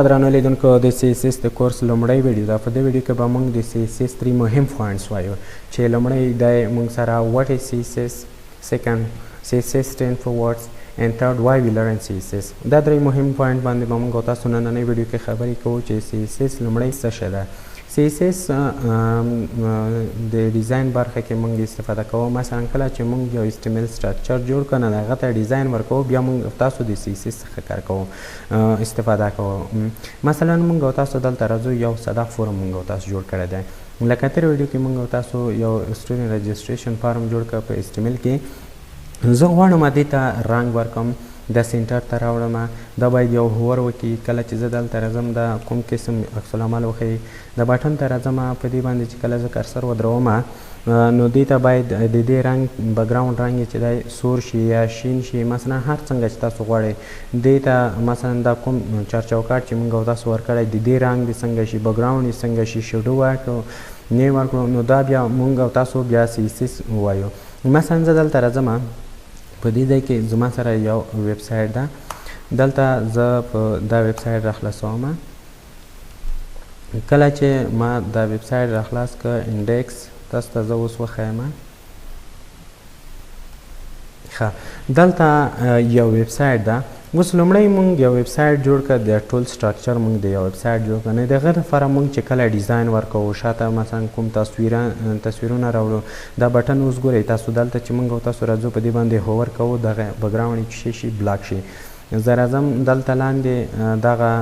درنو لیدونکو د CSS د کورس لومړی ویډیو ده. په دې ویډیو کې به موږ د CSS 3 مهم پوینټس وایو چې لومړی دی موږ سره what is CSS, second CSS stand for words and third why we learn CSS. دا درې مهم پوینټ باندې به موږ تاسو نننۍ ویډیو کې خبرې کوو چې CSS لومړی څه شی ده. CSS د ډیزاین برخه کې موږ استفاده کوو. مثلا کله چې موږ یو HTML سټرکچر جوړ کړو نو هغه ته ډیزاین ورکوو، بیا موږ تاسو د CSS څخه کار کوو، استفاده کوو. مثلا موږ تاسو دلته راځو، یو ساده فورم موږ تاسو جوړ کړی دی. لکه تېر ویډیو کې موږ تاسو یو سټوډنټ رجسټریشن فارم جوړ کړ په HTML کې. زه غواړم دې ته رنګ ورکړم، د سینټر ته راوړم. دا باید یو هوور وکړي. کله چې زه دلته راځم دا کوم قسم عکس العمل وښیي. د بټن ته راځم، په دې باندې چې کله زه کرسر ودروم نو دې ته باید د دې رنګ بکګراوند رنګ چې دی سور شي یا شین شي، مثلا هر څنګه چې تاسو غواړئ. دې ته مثلا دا کوم چارچوکاټ چې موږ تاسو ورکړی د دې رنګ دې څنګه شي، بکګراوند یې څنګه شي، شیډو ورکړو، نه ورکړو، نو دا بیا موږ تاسو بیا CSS ووایو. مثلا زه دلته راځم، په دې ځای کې زما سره یو ویب سایټ ده. دلته زه په دا ویب سایټ راخلاصوم. کله چې ما دا ویب سایټ راخلاص کړ، انډیکس تاسو ته زه اوس وښیم. ښه، دلته یو ویب سایټ ده. اوس لومړی موږ یو ویب سایټ جوړ کړ، د ټول سټرکچر موږ د یو ویب سایټ جوړ کړ. نو د هغه لپاره موږ چې کله ډیزاین ورکوو، شاته مثلا کوم تصویرونه راوړو، دا بټن اوس ګورئ تاسو دلته چې موږ تاسو راځو، په دې باندې هوور کوو، دغه بکګراوند چې شي بلاک شي. زه راځم دلته لاندې دغه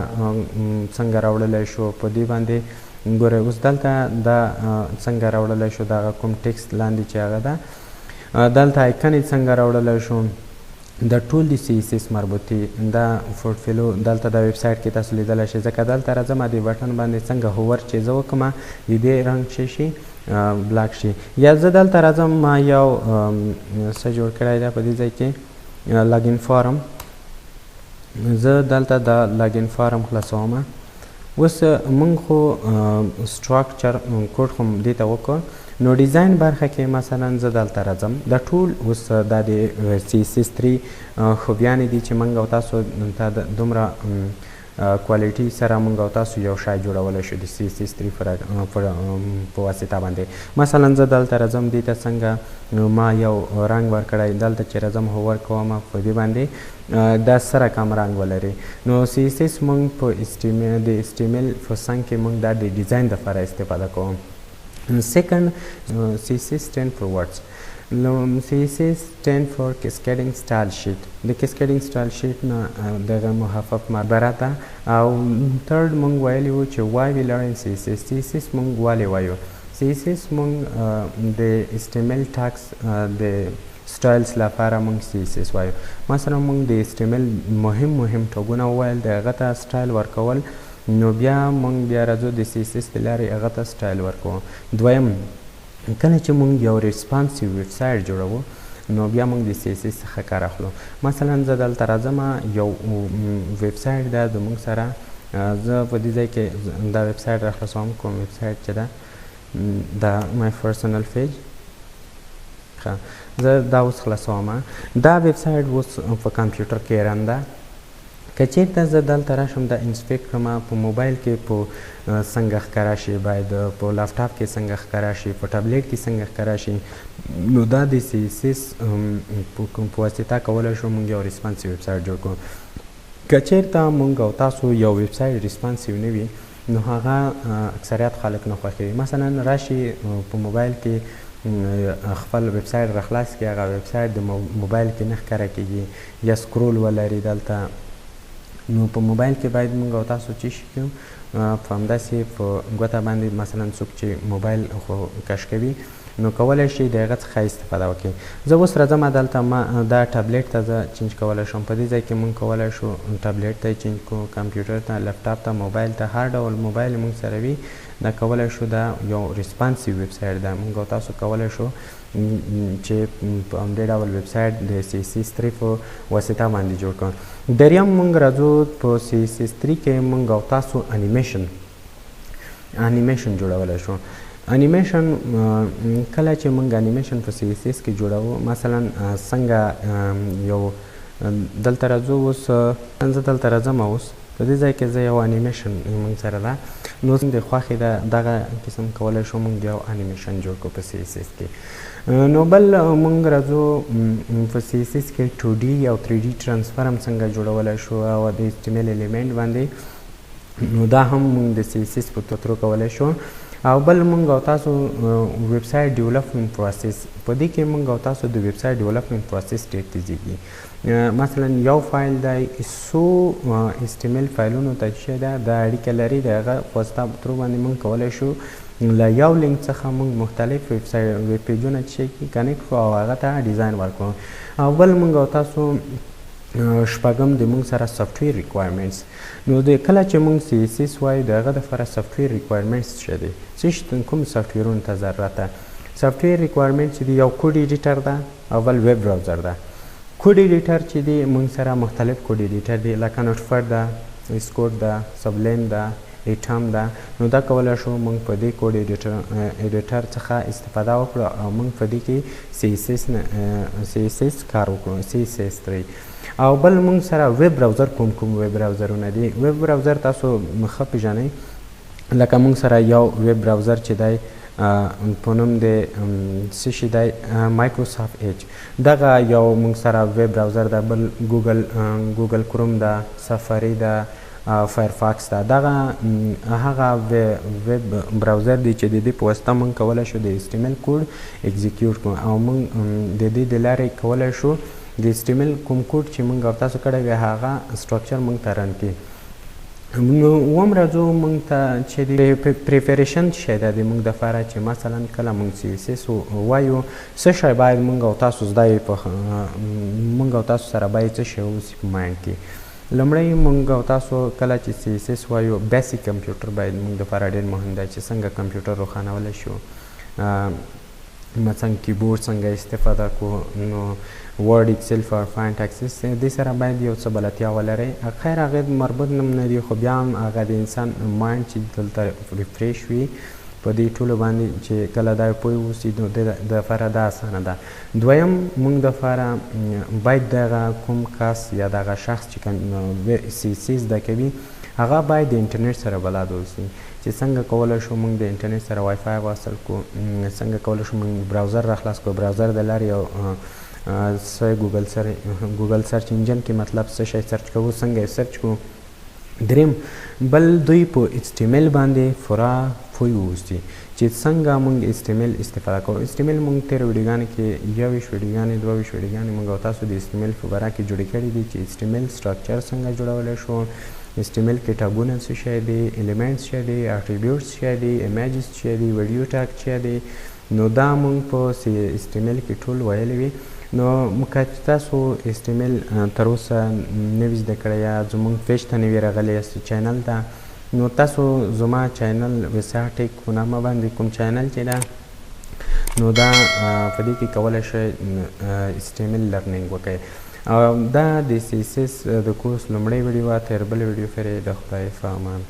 څنګه راوړلی شو، په دې باندې ګورئ اوس دلته دا څنګه راوړلی شو، دغه کوم ټکسټ لاندې چې هغه ده، دلته آیکن یې څنګه راوړلی شو. د ټول د CSS مربوطي دا پورټفولیو دلته د ویب سایټ کې تاسو لیدلی شئ. ځکه دلته راځم دې بټن باندې څنګه هوور چې زه وکړم د دې رنګ شي بلاک شي. یا زه دلته راځم، ما یو څه جوړ کړی دی په دې ځای کې لاګین فارم. زه دلته د لاګین فارم خلاصوم. اوس موږ خو سټرکچر کوډ خو دې ته وکړو. نو ډیزاین برخه کې مثلا زه دلته راځم. د ټول اوس دا د CSS 3 خوبیانې دي چې موږ او تاسو ته دومره کوالټي سره موږ او تاسو یو شی جوړولی شو د CSS 3 په واسطه باندې. مثلا زه دلته راځم، دې ته څنګه ما یو رنګ ورکړی، دلته چې راځم هوور کوم، په دې باندې دا سره کم رنګ ولري. نو CSS موږ په د HTML په څنګ کې موږ دا د ډیزاین دپاره استفاده کوو. Second, CSS stand for words. CSS stand for cascading style sheet. د cascading style sheet نه دغه محفف معبره ده. او third موږ ویلی وو چې why we learn CSS. CSS موږ ولې وایو؟ CSS موږ د HTML tags د سټایلز لپاره موږ CSS وایو. مثلا موږ د HTML مهم ټاګونه وویل، د هغه ته سټایل ورکول، نو بیا موږ بیا راځو د CSS د لارې هغه ته سټایل ورکوو. دویم، کله چې موږ یو ریسپانسیو ویب سایټ جوړوو نو بیا موږ د CSS څخه کار اخلو. مثلا زه دلته راځم، یو ویب سایټ ده د موږ سره. زه په دې ځای کې دا ویب سایټ راخلاصوم، کوم ویب سایټ چې ده دا مای پرسنل پیج. ښه، زه دا اوس خلاصوم. دا ویب سایټ اوس په کمپیوټر کې رن ده. که چېرته زه دلته راشم دا انسپیکټ کړم، په موبایل کې په څنګه ښکاره شي، باید په لاپټاپ کې څنګه ښکاره شي، په ټابلیټ کې څنګه ښکاره شي، نو دا د CSS په واسطه کولی شو موږ یو ریسپانسیو ویب سایټ جوړ کړو. که چېرته موږ او تاسو یو ویب سایټ ریسپانسیو نه وي نو هغه اکثریت خلک نه خوښوي. مثلا راشي په موبایل کې خپل ویب سایټ راخلاص کړي، هغه ویب سایټ د موبایل کې نه ښکاره کېږي یا سکرول ولري دلته. نو په موبایل کې باید موږ او تاسو چې شي کوو، په همداسې په ګوته باندې مثلا څوک چې موبایل خو کش کوي نو کولی شي د هغه څخه استفاده وکړي. زه اوس راځم دلته، ما دا ټابلیټ ته زه چینج کولی شم. په دې ځای کې موږ کولی شو ټابلیټ ته چینج کړو، کمپیوټر ته، لیپټاپ ته، موبایل ته، هر ډول موبایل موږ سره وي دا کولی شو. دا یو ریسپانسیو ویب سایټ ده. موږ او تاسو کولی شو چې په همدې ډول ویب سایټ د CSS 3 په واسطه باندې جوړ کړو. دریم موږ راځو په CSS 3 کې موږ او تاسو انیمیشن جوړولی شو. انیمیشن کله چې موږ انیمیشن په سی اس اس کې جوړوو مثلا څنګه یو دلته راځو اوس زه دلته راځم اوس په دې ځای کې زه یو انیمیشن موږ سره ده نو د خوښې ده دغه قسم کولی شو موږ یو انیمیشن جوړ کړو په سی اس اس کې نو بل موږ راځو په سی اس اس کې 2D او 3D ټرانسفر هم څنګه جوړولی شو او د HTML الیمنټ باندې نو دا هم موږ د سی اس اس په تورو کولی شو او بل موږ او تاسو ویب سایټ ډیولپمنټ پروسس په دې کې موږ او تاسو د ویب سایټ ډیولپمنټ پروسس ډېر تیزیږي مثلا یو فایل د څو HTML فایلونو ته چې ده د اړیکه لري د هغه په واسطه ترو باندې موږ کولی شو له یو لینک څخه موږ مختلف ویب پیجونه چې کنیکټ کړو او هغه ته ډیزاین ورکړو او بل موږ او تاسو شپږم د موږ سره سافټویر ریکوایرمنټس نو د کله چې موږ سی اس اس وایو د هغه دپاره سافټویر ریکوایرمنټس څه دی کوم سافټویرونو ته ضرورت ده سافټویر ریکوایرمنټ چې دی یو کوډ ایډیټر ده او بل ویب براوزر ده کوډ ایډیټر چې دی موږ سره مختلف کوډ ایډیټر دی لکه نوټفر ده اسکوډ ده سبلیم ده ایټم ده نو دا کولی شو موږ په دې کوډ ایډیټر څخه استفاده وکړو او موږ په دې کې سی اس اس کار وکړو سی اس اس 3 او بل موږ سره ویب براوزر کوم ویب براوزرونه دي ویب براوزر تاسو ښه پېژنئ لکه موږ سره یو ویب براوزر چې دی په نوم د څه شي دی مایکروسافټ ایج دغه یو موږ سره ویب براوزر ده بل ګوګل کروم ده سفاري ده فایرفاکس ده دغه هغه ویب براوزر دی چې د دې په واسطه موږ کولی شو د HTML کوډ اکزیکیوټ کړو او موږ د دې د لارې کولی شو د HTML کوم کوډ چې موږ او تاسو کړی وی هغه سټرکچر موږ ته رن کړي نو اووم راځو موږ ته چې د پریفریشن شی ده د موږ دپاره چې مثلا کله موږ سی اس اس وایو څه شی باید موږ او تاسو زده یې موږ او تاسو سره باید څه شی اوسي په مایند کې لومړی موږ او تاسو کله چې سی اس اس وایو بیسیک کمپیوټر باید موږ دپاره ډېر مهم دی چې څنګه کمپیوټر روښانولی شو مثلا کیبورډ څنګه استفاده کو نو ورډ ایکسل پاورپوینټ اکسس دې سره باید یو څه بلدتیا ولرئ خیر هغې مربوط نه دي خو بیا هم هغه د انسان مایند چې دلته ریفریش وي په دې ټولو باندې چې کله دا پوه اوسي نو د دپاره دا اسانه ده دویم موږ دپاره باید دغه کوم کس یا دغه شخص چې سی اس اس زده کوي هغه باید د انټرنیټ سره بلد اوسي چې څنګه کولی شو موږ د انټرنیټ سره وای فای واصل کړو څنګه کولی شو موږ براوزر راخلاص کړو براوزر د لارې یو ګوګل سرچ انجن کې مطلب څه شی سرچ کوو څنګه یې سرچ کړو دریم بل دوی په HTML باندې پوره پوه اوسي چې څنګه موږ HTML استفاده کوو HTML موږ تېره ویډیوګانو کې 21 ویډیوګانې 22 ویډیوګانې موږ او تاسو د HTML په باره کې جوړې کړي دي چې HTML سټرکچر څنګه جوړولی شو HTML کې ټاګونه څه شی دي الیمنټس څه دي اټریبیوټس څه دي ایمیجز څه دي ویډیو ټاګ څه دي نو دا موږ په HTML کې ټول ویلي وي نو که تاسو HTML تر اوسه نوي زده کړی یا زموږ پیج ته نوي راغلی یاست چینل ته نو تاسو زما چینل وساټیک په نامه باندې کوم چینل چې ده نو دا په دې کې کولی شئ HTML لرنینګ وکړئ دا د سی اس اس د کورس لومړی ویډیو وه تر بلې ویډیو پورې د خدای په امان